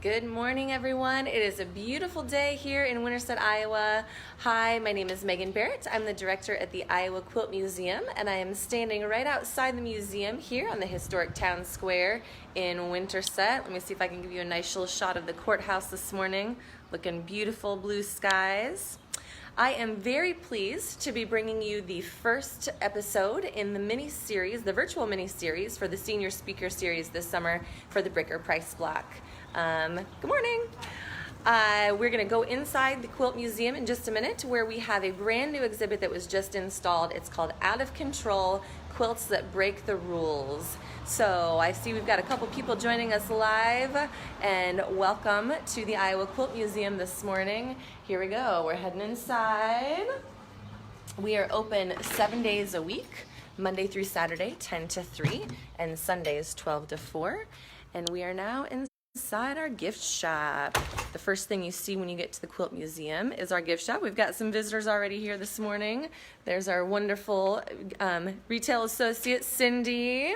Good morning, everyone. It is a beautiful day here in Winterset, Iowa. Hi, my name is Megan Barrett. I'm the director at the Iowa Quilt Museum, and I am standing right outside the museum here on the historic town square in Winterset. Let me see if I can give you a nice little shot of the courthouse this morning. Looking beautiful blue skies. I am very pleased to be bringing you the first episode in the mini-series, the virtual mini-series for the Senior Speaker Series this summer for the Bricker Price Block. Good morning. We're going to go inside the Quilt Museum in just a minute where we have a brand new exhibit that was just installed. It's called Out of Control, Quilts That Break the Rules. So I see we've got a couple people joining us live, and welcome to the Iowa Quilt Museum this morning. Here we go. We're heading inside. We are open 7 days a week, Monday through Saturday, 10 to 3, and Sundays, 12 to 4. And we are now inside our gift shop. The first thing you see when you get to the Quilt Museum is our gift shop. We've got some visitors already here this morning. There's our wonderful retail associate, Cindy.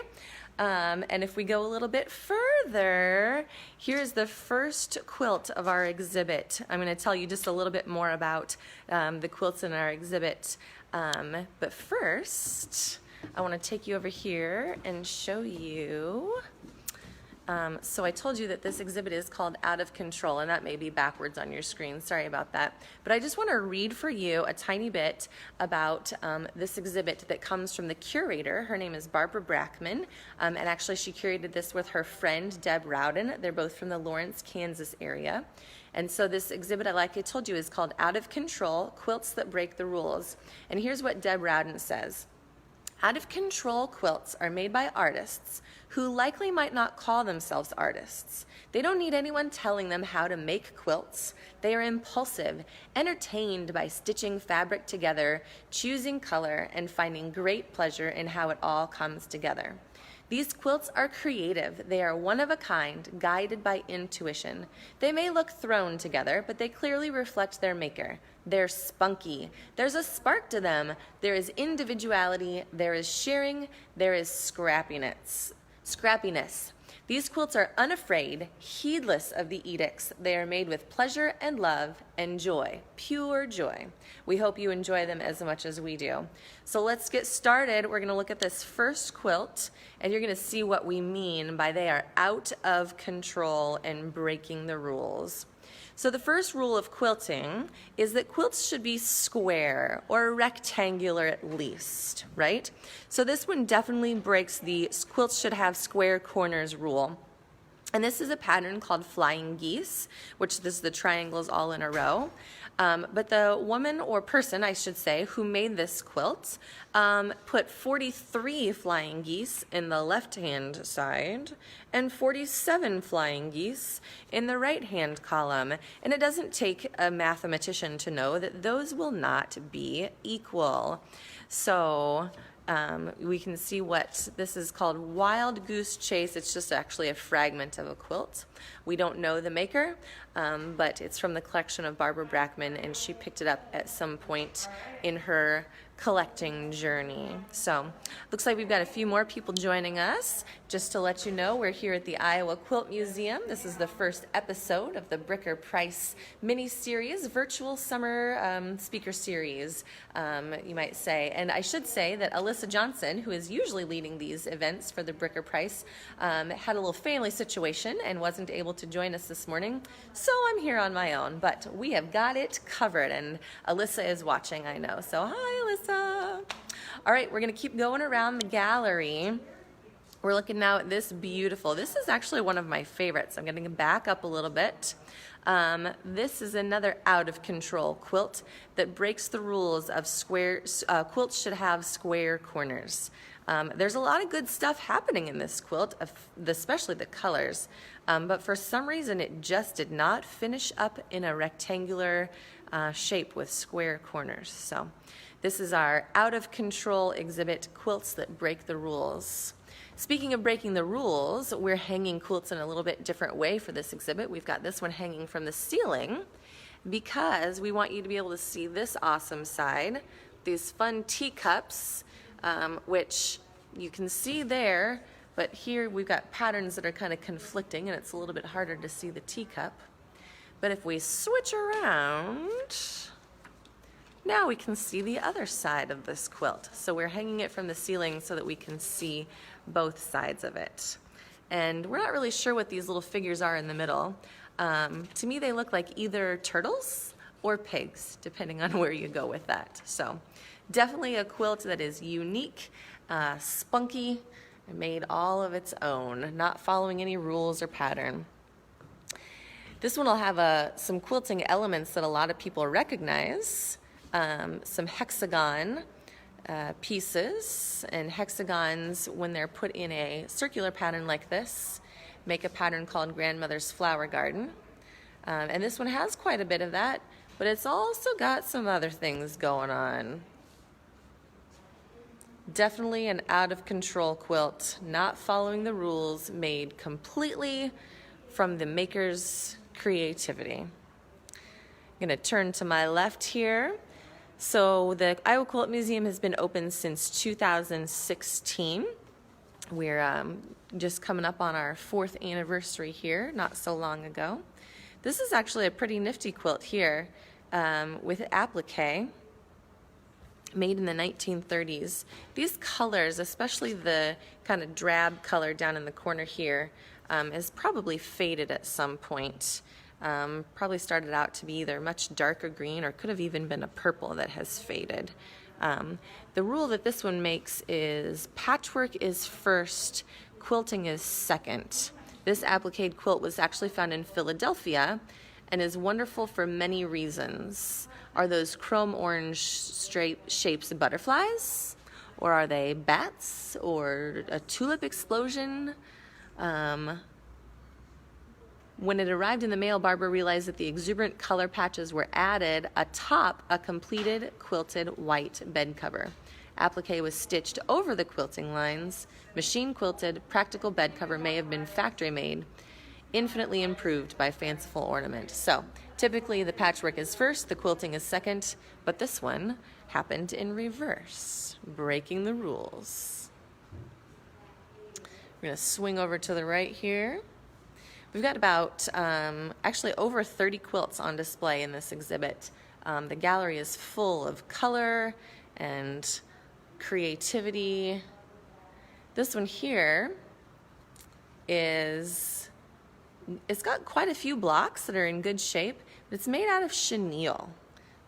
And if we go a little bit further, here's the first quilt of our exhibit. I'm going to tell you just a little bit more about the quilts in our exhibit. But first, I want to take you over here and show you. So I told you that this exhibit is called Out of Control, and that may be backwards on your screen. Sorry about that. But I just want to read for you a tiny bit about this exhibit that comes from the curator. Her name is Barbara Brackman, and actually she curated this with her friend Deb Rowden. They're both from the Lawrence, Kansas area. And so this exhibit, like I told you, is called Out of Control, Quilts That Break the Rules. And here's what Deb Rowden says. Out of control quilts are made by artists who likely might not call themselves artists. They don't need anyone telling them how to make quilts. They are impulsive, entertained by stitching fabric together, choosing color, and finding great pleasure in how it all comes together. These quilts are creative. They are one of a kind, guided by intuition. They may look thrown together, but they clearly reflect their maker. They're spunky. There's a spark to them. There is individuality. There is sharing. There is scrappiness. These quilts are unafraid, heedless of the edicts. They are made with pleasure and love and joy, pure joy. We hope you enjoy them as much as we do. So let's get started. We're going to look at this first quilt, and you're going to see what we mean by they are out of control and breaking the rules. So the first rule of quilting is that quilts should be square or rectangular at least, right? So this one definitely breaks the quilts should have square corners rule. And this is a pattern called flying geese, which this is the triangles all in a row. But the woman or person, I should say, who made this quilt put 43 flying geese in the left-hand side and 47 flying geese in the right-hand column. And it doesn't take a mathematician to know that those will not be equal. So we can see what this is called Wild Goose Chase. It's just actually a fragment of a quilt. We don't know the maker, but it's from the collection of Barbara Brackman, and she picked it up at some point in her collecting journey. So looks like we've got a few more people joining us. Just to let you know, we're here at the Iowa Quilt Museum. This is the first episode of the Bricker Price mini-series, virtual summer speaker series, you might say. And I should say that Alyssa Johnson, who is usually leading these events for the Bricker Price, had a little family situation and wasn't able to join us this morning. So I'm here on my own, but we have got it covered, and Alyssa is watching, I know. So hi, Alyssa. All right, we're going to keep going around the gallery. We're looking now at this beautiful, this is actually one of my favorites. I'm going to back up a little bit. This is another out of control quilt that breaks the rules of square, quilts should have square corners. There's a lot of good stuff happening in this quilt, especially the colors, but for some reason it just did not finish up in a rectangular shape with square corners. So this is our out of control exhibit, Quilts That Break the Rules. Speaking of breaking the rules, we're hanging quilts in a little bit different way for this exhibit. We've got this one hanging from the ceiling because we want you to be able to see this awesome side, these fun teacups, which you can see there But here we've got patterns that are kind of conflicting, and it's a little bit harder to see the teacup. But if we switch around, now we can see the other side of this quilt. So we're hanging it from the ceiling so that we can see both sides of it. And we're not really sure what these little figures are in the middle. To me, they look like either turtles or pigs, depending on where you go with that. So definitely a quilt that is unique, spunky, and made all of its own, not following any rules or pattern. This one will have some quilting elements that a lot of people recognize. Some hexagon pieces, and hexagons, when they're put in a circular pattern like this, make a pattern called Grandmother's Flower Garden. And this one has quite a bit of that, but it's also got some other things going on. Definitely an out-of-control quilt, not following the rules, made completely from the maker's creativity. I'm going to turn to my left here. So the Iowa Quilt Museum has been open since 2016. We're just coming up on our 4th anniversary here, not so long ago. This is actually a pretty nifty quilt here with applique, made in the 1930s. These colors, especially the kind of drab color down in the corner here, is probably faded at some point. Probably started out to be either much darker green or could have even been a purple that has faded. The rule that this one makes is patchwork is first, quilting is second. This applique quilt was actually found in Philadelphia and is wonderful for many reasons. Are those chrome orange shapes butterflies? Or are they bats? Or a tulip explosion? When it arrived in the mail, Barbara realized that the exuberant color patches were added atop a completed quilted white bed cover. Applique was stitched over the quilting lines. Machine quilted, practical bed cover may have been factory made, infinitely improved by fanciful ornament. So typically the patchwork is first, the quilting is second, but this one happened in reverse, breaking the rules. We're going to swing over to the right here. We've got about, actually over 30 quilts on display in this exhibit. The gallery is full of color and creativity. This one here it's got quite a few blocks that are in good shape, but it's made out of chenille.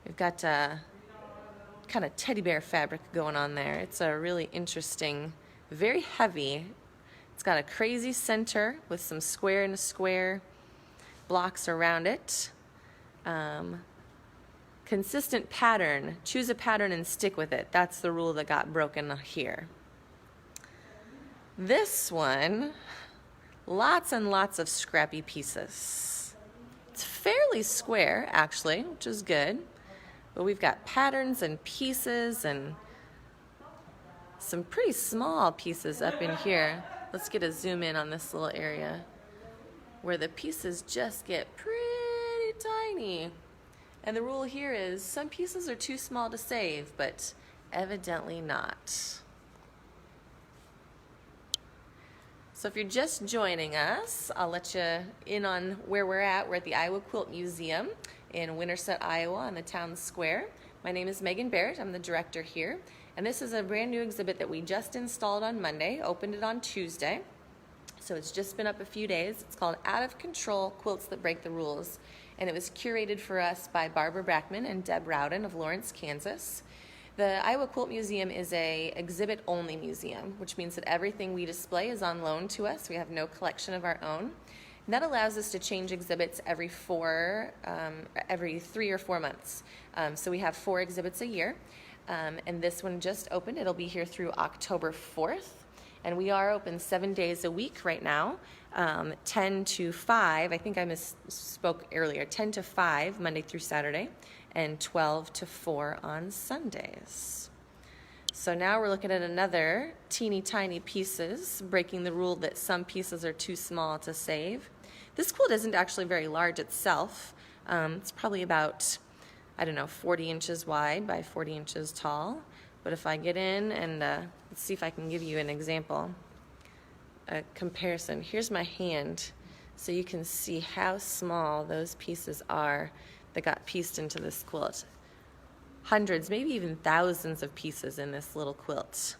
We've got kind of teddy bear fabric going on there. It's a really interesting, very heavy. It's got a crazy center with some square and square blocks around it. Consistent pattern. Choose a pattern and stick with it. That's the rule that got broken here. This one, lots and lots of scrappy pieces. It's fairly square, actually, which is good. But we've got patterns and pieces and some pretty small pieces up in here. Let's get a zoom in on this little area where the pieces just get pretty tiny. And the rule here is some pieces are too small to save, but evidently not. So if you're just joining us, I'll let you in on where we're at. We're at the Iowa Quilt Museum in Winterset, Iowa on the town square. My name is Megan Barrett. I'm the director here. And this is a brand new exhibit that we just installed on Monday, opened it on Tuesday. So it's just been up a few days. It's called Out of Control Quilts That Break the Rules. And it was curated for us by Barbara Brackman and Deb Rowden of Lawrence, Kansas. The Iowa Quilt Museum is a exhibit-only museum, which means that everything we display is on loan to us. We have no collection of our own. And that allows us to change exhibits every 3 or 4 months. So we have 4 exhibits a year. And this one just opened. It'll be here through October 4th. And we are open 7 days a week right now, 10 to 5. I think I misspoke earlier. 10 to 5 Monday through Saturday, and 12 to 4 on Sundays. So now we're looking at another teeny tiny pieces, breaking the rule that some pieces are too small to save. This quilt isn't actually very large itself. It's probably about, 40 inches wide by 40 inches tall. But if I get in and let's see if I can give you an example. a comparison. Here's my hand, so you can see how small those pieces are that got pieced into this quilt. Hundreds, maybe even thousands of pieces in this little quilt.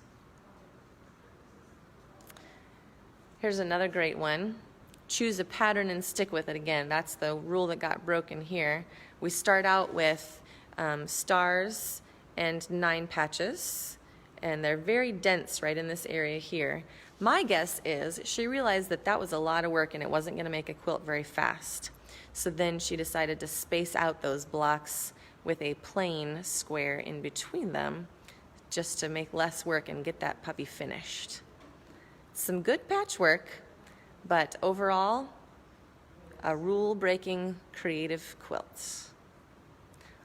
Here's another great one. Choose a pattern and stick with it. Again, that's the rule that got broken here. We start out with stars and 9 patches, and they're very dense right in this area here. My guess is she realized that that was a lot of work and it wasn't going to make a quilt very fast. So then she decided to space out those blocks with a plain square in between them, just to make less work and get that puppy finished. Some good patchwork, but overall, a rule-breaking creative quilt.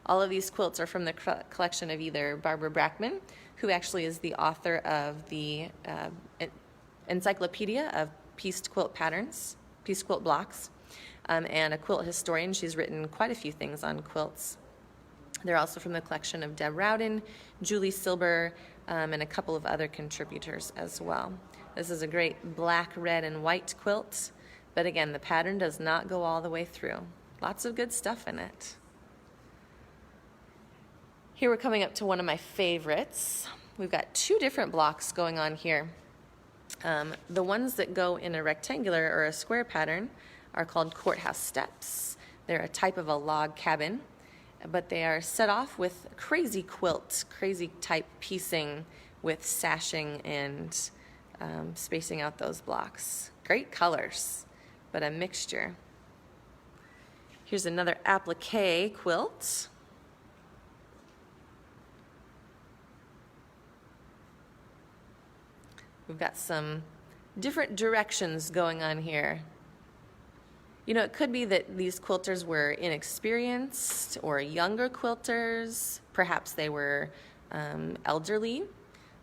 All of these quilts are from the collection of either Barbara Brackman, who actually is the author of the Encyclopedia of Pieced Quilt Patterns, Pieced Quilt Blocks, and a quilt historian. She's written quite a few things on quilts. They're also from the collection of Deb Rowden, Julie Silber, and a couple of other contributors as well. This is a great black, red, and white quilt, but again, the pattern does not go all the way through. Lots of good stuff in it. Here we're coming up to one of my favorites. We've got 2 different blocks going on here. The ones that go in a rectangular or a square pattern are called courthouse steps. They're a type of a log cabin, but they are set off with crazy quilt, crazy type piecing with sashing and spacing out those blocks. Great colors, but a mixture. Here's another applique quilt. We've got some different directions going on here. You know, it could be that these quilters were inexperienced or younger quilters. Perhaps they were elderly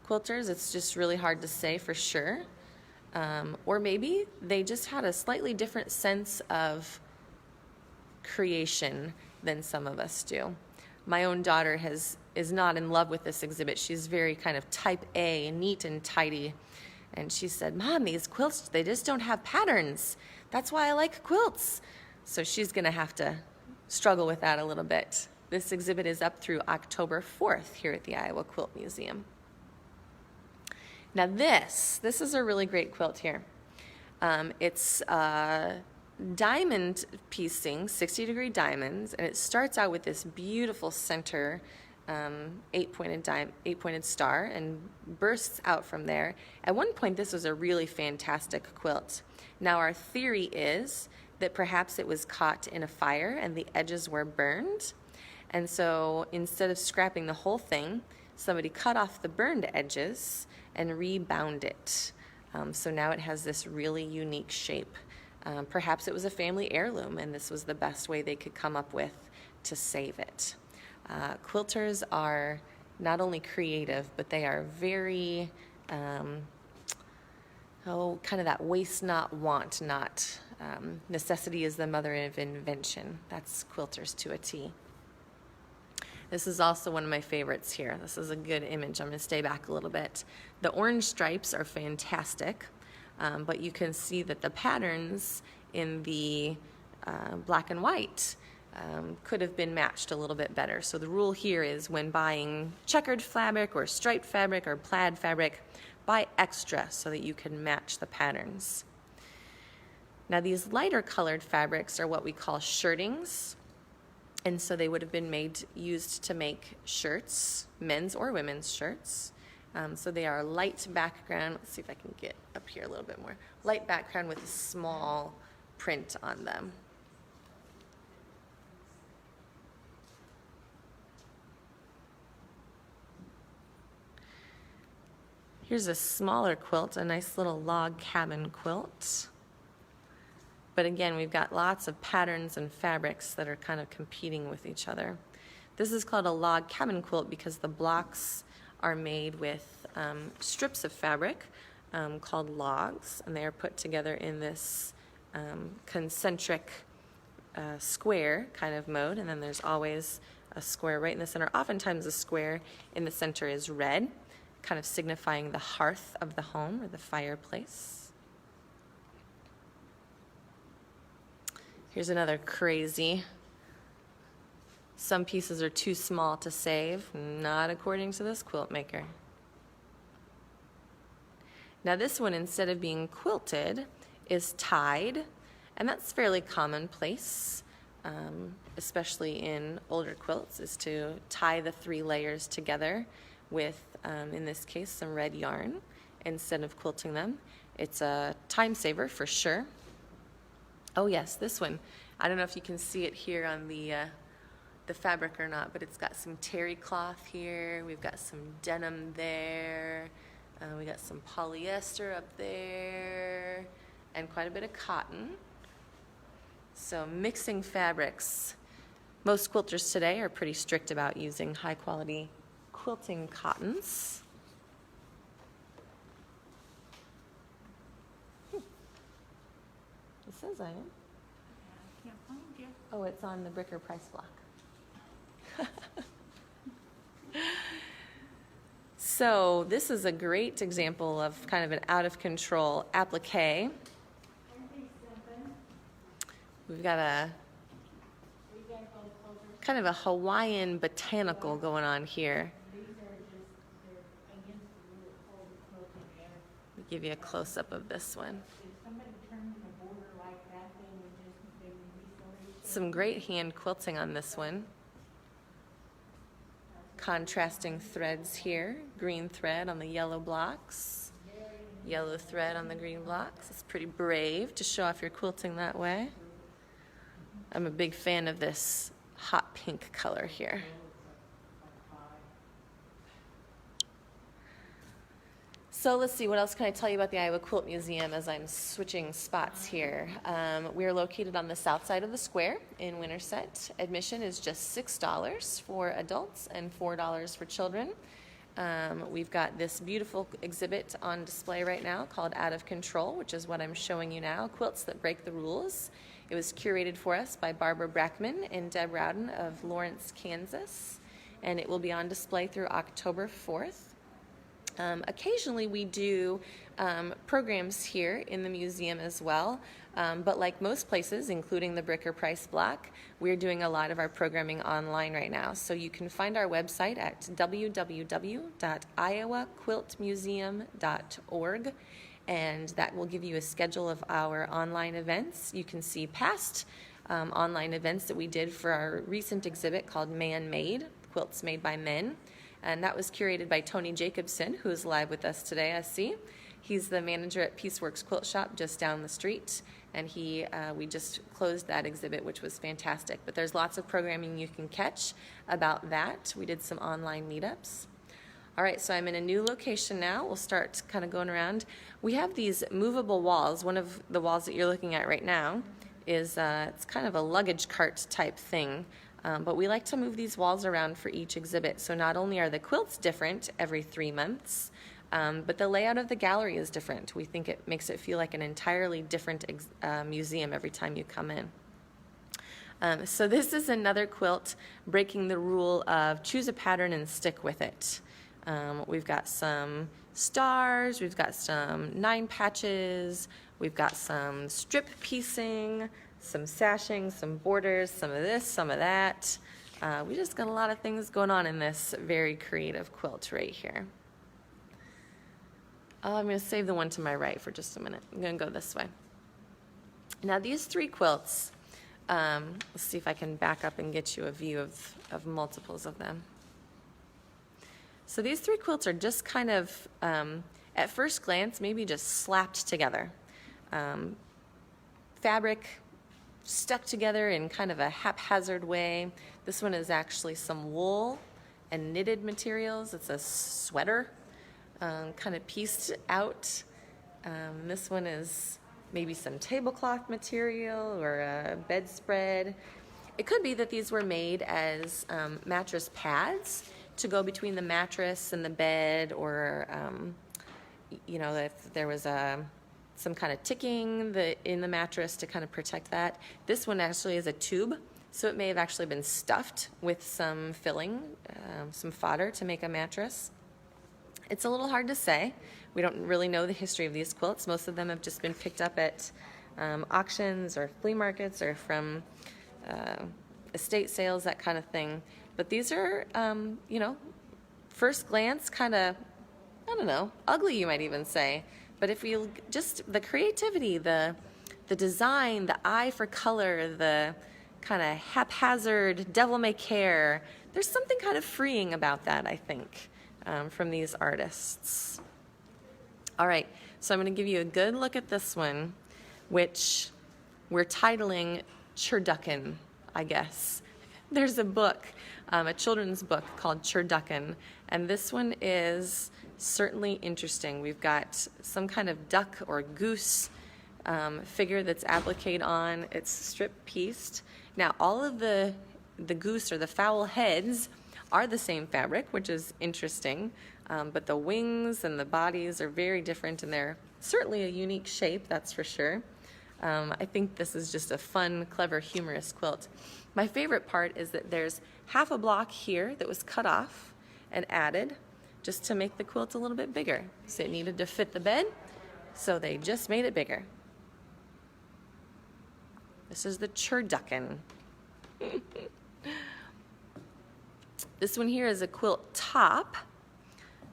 quilters. It's just really hard to say for sure. Or maybe they just had a slightly different sense of creation than some of us do. My own daughter is not in love with this exhibit. She's very kind of type A, neat and tidy. And she said, "Mom, these quilts, they just don't have patterns. That's why I like quilts." So she's going to have to struggle with that a little bit. This exhibit is up through October 4th here at the Iowa Quilt Museum. Now this is a really great quilt here. It's diamond piecing, 60-degree diamonds, and it starts out with this beautiful center eight-pointed star and bursts out from there. At one point, this was a really fantastic quilt. Now, our theory is that perhaps it was caught in a fire and the edges were burned. And so instead of scrapping the whole thing, somebody cut off the burned edges and rebound it. So now it has this really unique shape. Perhaps it was a family heirloom and this was the best way they could come up with to save it. Quilters are not only creative, but they are very, kind of that waste not, want not. Necessity is the mother of invention. That's quilters to a T. This is also one of my favorites here. This is a good image. I'm going to stay back a little bit. The orange stripes are fantastic, but you can see that the patterns in the black and white could have been matched a little bit better. So the rule here is when buying checkered fabric or striped fabric or plaid fabric, buy extra so that you can match the patterns. Now these lighter colored fabrics are what we call shirtings. And so they would have been used to make shirts, men's or women's shirts. So they are light background. Let's see if I can get up here a little bit more. Light background with a small print on them. Here's a smaller quilt, a nice little log cabin quilt. But again, we've got lots of patterns and fabrics that are kind of competing with each other. This is called a log cabin quilt because the blocks are made with strips of fabric called logs, and they are put together in this concentric square kind of mode, and then there's always a square right in the center. Oftentimes the square in the center is red, kind of signifying the hearth of the home or the fireplace. Here's another crazy. Some pieces are too small to save, not according to this quilt maker. Now this one, instead of being quilted, is tied, and that's fairly commonplace, especially in older quilts, is to tie the 3 layers together with, in this case, some red yarn instead of quilting them. It's a time saver for sure. Oh yes, this one. I don't know if you can see it here on the fabric or not, but it's got some terry cloth here. We've got some denim there. We got some polyester up there, and quite a bit of cotton. So mixing fabrics. Most quilters today are pretty strict about using high quality quilting cottons. It says I am. I can't find you. Oh, it's on the Bricker price block. So this is a great example of kind of an out of control applique. We've got a kind of a Hawaiian botanical going on here. I'll give you a close-up of this one. Some great hand quilting on this one. Contrasting threads here. Green thread on the yellow blocks. Yellow thread on the green blocks. It's pretty brave to show off your quilting that way. I'm a big fan of this hot pink color here. So let's see, what else can I tell you about the Iowa Quilt Museum as I'm switching spots here? We're located on the south side of the square in Winterset. Admission is just $6 for adults and $4 for children. We've got this beautiful exhibit on display right now called Out of Control, which is what I'm showing you now, Quilts That Break the Rules. It was curated for us by Barbara Brackman and Deb Rowden of Lawrence, Kansas, and it will be on display through October 4th. Occasionally we do programs here in the museum as well, but like most places, including the Bricker Price Block, we're doing a lot of our programming online right now. So you can find our website at www.iowaquiltmuseum.org, and that will give you a schedule of our online events. You can see past online events that we did for our recent exhibit called Man Made, Quilts Made by Men. And that was curated by Tony Jacobson, who is live with us today, I see. He's the manager at Pieceworks Quilt Shop just down the street, and we just closed that exhibit, which was fantastic. But there's lots of programming you can catch about that. We did some online meetups. All right, so I'm in a new location now. We'll start kind of going around. We have these movable walls. One of the walls that you're looking at right now is it's kind of a luggage cart type thing. But we like to move these walls around for each exhibit. So not only are the quilts different every 3 months, but the layout of the gallery is different. We think it makes it feel like an entirely different museum every time you come in. So this is another quilt breaking the rule of choose a pattern and stick with it. We've got some stars, we've got some 9 patches, we've got some strip piecing, some sashing, some borders, some of this, some of that. We just got a lot of things going on in this very creative quilt right here. I'm going to save the one to my right for just a minute. I'm going to go this way. Now these 3 quilts, let's see if I can back up and get you a view of multiples of them. So these 3 quilts are just kind of, at first glance, maybe just slapped together. Fabric stuck together in kind of a haphazard way. This one is actually some wool and knitted materials. It's a sweater, kind of pieced out. This one is maybe some tablecloth material or a bedspread. It could be that these were made as mattress pads to go between the mattress and the bed, or you know, if there was some kind of ticking in the mattress to kind of protect that. This one actually is a tube, so it may have actually been stuffed with some filling, some fodder to make a mattress. It's a little hard to say. We don't really know the history of these quilts. Most of them have just been picked up at auctions or flea markets or from estate sales, that kind of thing. But these are, you know, first glance kind of, I don't know, ugly you might even say. But if you just, the creativity, the design, the eye for color, the kind of haphazard, devil-may-care, there's something kind of freeing about that, I think, from these artists. All right, so I'm going to give you a good look at this one, which we're titling Churduckin, I guess. There's a book, a children's book called Churduckin, and this one is certainly interesting. We've got some kind of duck or goose figure that's appliqued on. It's strip-pieced. Now, all of the goose or the fowl heads are the same fabric, which is interesting, but the wings and the bodies are very different, and they're certainly a unique shape, that's for sure. I think this is just a fun, clever, humorous quilt. My favorite part is that there's half a block here that was cut off and added just to make the quilt a little bit bigger. So it needed to fit the bed, so they just made it bigger. This is the Churduckin. This one here is a quilt top.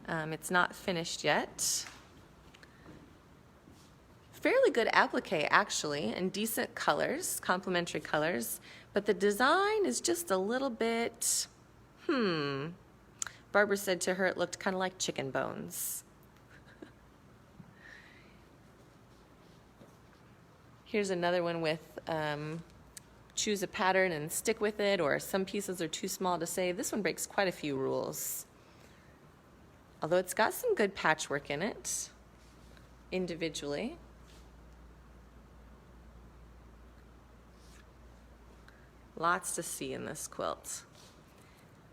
It's not finished yet. Fairly good applique, actually, and decent colors, complementary colors, but the design is just a little bit, Barbara said to her it looked kind of like chicken bones. Here's another one with choose a pattern and stick with it, or some pieces are too small to save. This one breaks quite a few rules, although it's got some good patchwork in it individually. Lots to see in this quilt.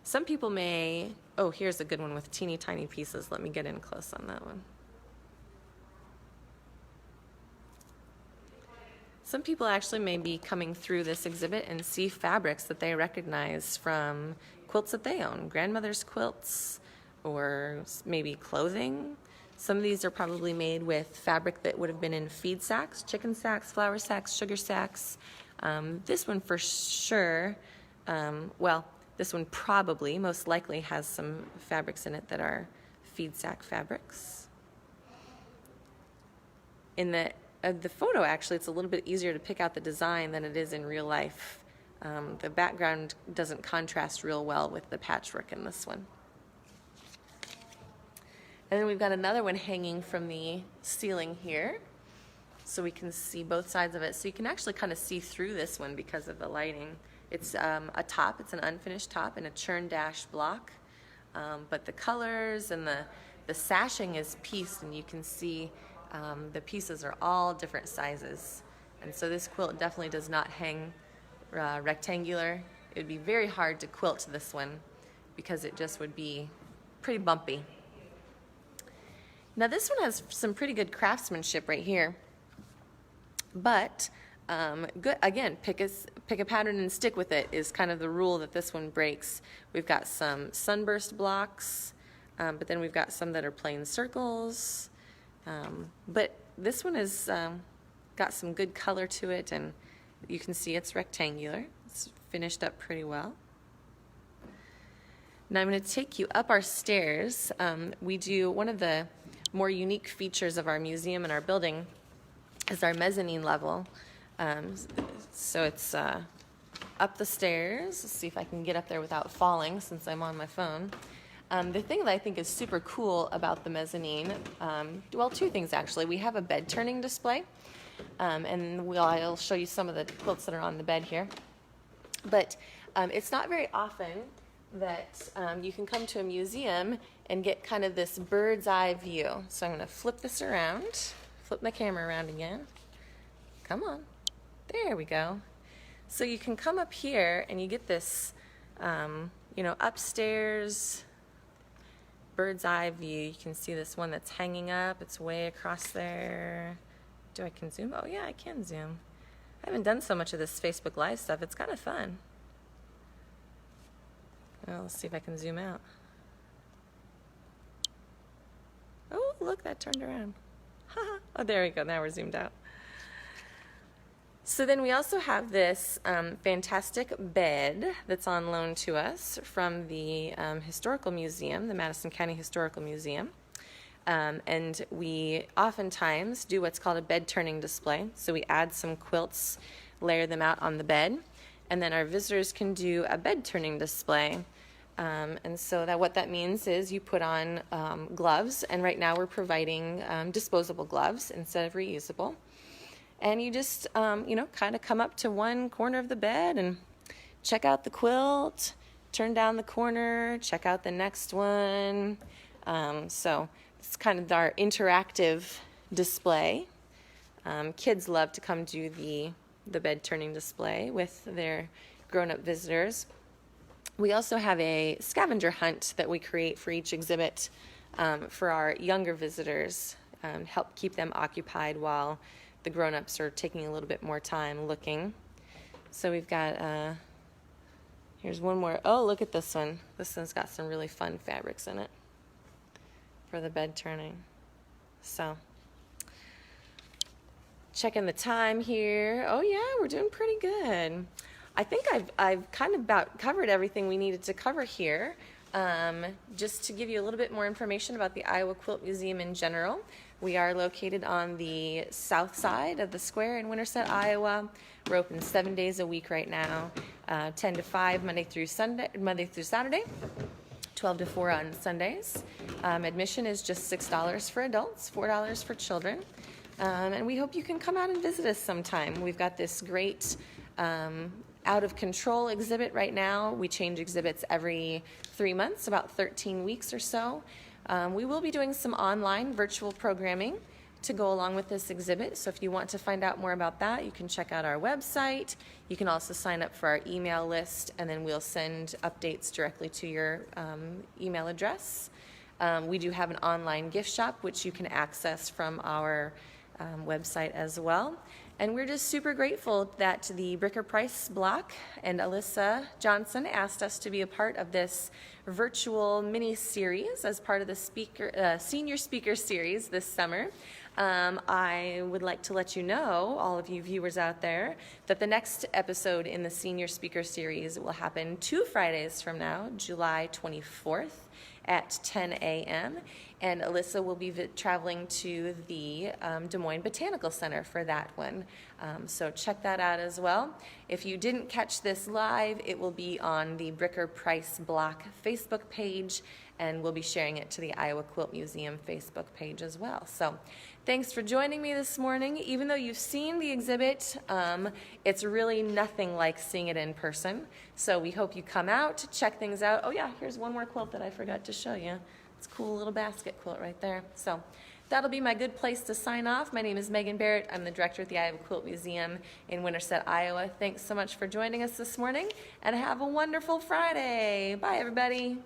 Some people may, oh, here's a good one with teeny tiny pieces. Let me get in close on that one. Some people actually may be coming through this exhibit and see fabrics that they recognize from quilts that they own, grandmother's quilts, or maybe clothing. Some of these are probably made with fabric that would have been in feed sacks, chicken sacks, flour sacks, sugar sacks. This one for sure, well, this one probably, most likely, has some fabrics in it that are feed sack fabrics. In the photo, actually, it's a little bit easier to pick out the design than it is in real life. The background doesn't contrast real well with the patchwork in this one. And then we've got another one hanging from the ceiling here, so we can see both sides of it. So you can actually kind of see through this one because of the lighting. It's a top, it's an unfinished top in a churn dash block, but the colors and the sashing is pieced, and you can see the pieces are all different sizes. And so this quilt definitely does not hang rectangular. It would be very hard to quilt this one because it just would be pretty bumpy. Now this one has some pretty good craftsmanship right here, but good, again, pick a pattern and stick with it is kind of the rule that this one breaks. We've got some sunburst blocks, but then we've got some that are plain circles, but this one has got some good color to it, and you can see it's rectangular. It's finished up pretty well. Now I'm going to take you up our stairs. We do one of the more unique features of our museum and our building is our mezzanine level. So it's up the stairs. Let's see if I can get up there without falling since I'm on my phone. The thing that I think is super cool about the mezzanine, well, two things actually. We have a bed turning display, and I'll show you some of the quilts that are on the bed here. But it's not very often that you can come to a museum and get kind of this bird's eye view. So I'm going to flip this around, flip my camera around again. Come on. There we go. So you can come up here and you get this, you know, upstairs bird's eye view. You can see this one that's hanging up. It's way across there. I can zoom? Oh yeah, I can zoom. I haven't done so much of this Facebook Live stuff. It's kind of fun. Well, let's see if I can zoom out. Oh, look, that turned around. Oh, there we go. Now we're zoomed out. So then we also have this fantastic bed that's on loan to us from the Historical Museum, the Madison County Historical Museum. And we oftentimes do what's called a bed turning display. So we add some quilts, layer them out on the bed, and then our visitors can do a bed turning display. And so what that means is you put on gloves, and right now we're providing disposable gloves instead of reusable. And you just, kind of come up to one corner of the bed and check out the quilt, turn down the corner, check out the next one. So it's kind of our interactive display. Kids love to come do the bed turning display with their grown-up visitors. We also have a scavenger hunt that we create for each exhibit for our younger visitors, help keep them occupied while the grown-ups are taking a little bit more time looking. So we've got, here's one more. Oh, look at this one. This one's got some really fun fabrics in it for the bed turning. So checking the time here. Oh yeah, we're doing pretty good. I think I've kind of about covered everything we needed to cover here. Just to give you a little bit more information about the Iowa Quilt Museum in general, we are located on the south side of the square in Winterset, Iowa. We're open 7 days a week right now, 10 to 5 Monday through Saturday, 12 to 4 on Sundays. Admission is just $6 for adults, $4 for children. And we hope you can come out and visit us sometime. We've got this great out of control exhibit right now. We change exhibits every 3 months, about 13 weeks or so. We will be doing some online virtual programming to go along with this exhibit. So if you want to find out more about that, you can check out our website. You can also sign up for our email list, and then we'll send updates directly to your email address. We do have an online gift shop, which you can access from our website as well. And we're just super grateful that the Bricker Price block and Alyssa Johnson asked us to be a part of this virtual mini-series as part of the senior speaker series this summer. I would like to let you know, all of you viewers out there, that the next episode in the senior speaker series will happen 2 Fridays from now, July 24th at 10 a.m. And Alyssa will be traveling to the Des Moines Botanical Center for that one. So check that out as well. If you didn't catch this live, it will be on the Bricker Price Block Facebook page, and we'll be sharing it to the Iowa Quilt Museum Facebook page as well. So thanks for joining me this morning. Even though you've seen the exhibit, it's really nothing like seeing it in person. So we hope you come out, check things out. Oh yeah, here's one more quilt that I forgot to show you. It's a cool little basket quilt right there. So that'll be my good place to sign off. My name is Megan Barrett. I'm the director at the Iowa Quilt Museum in Winterset, Iowa. Thanks so much for joining us this morning, and have a wonderful Friday. Bye, everybody.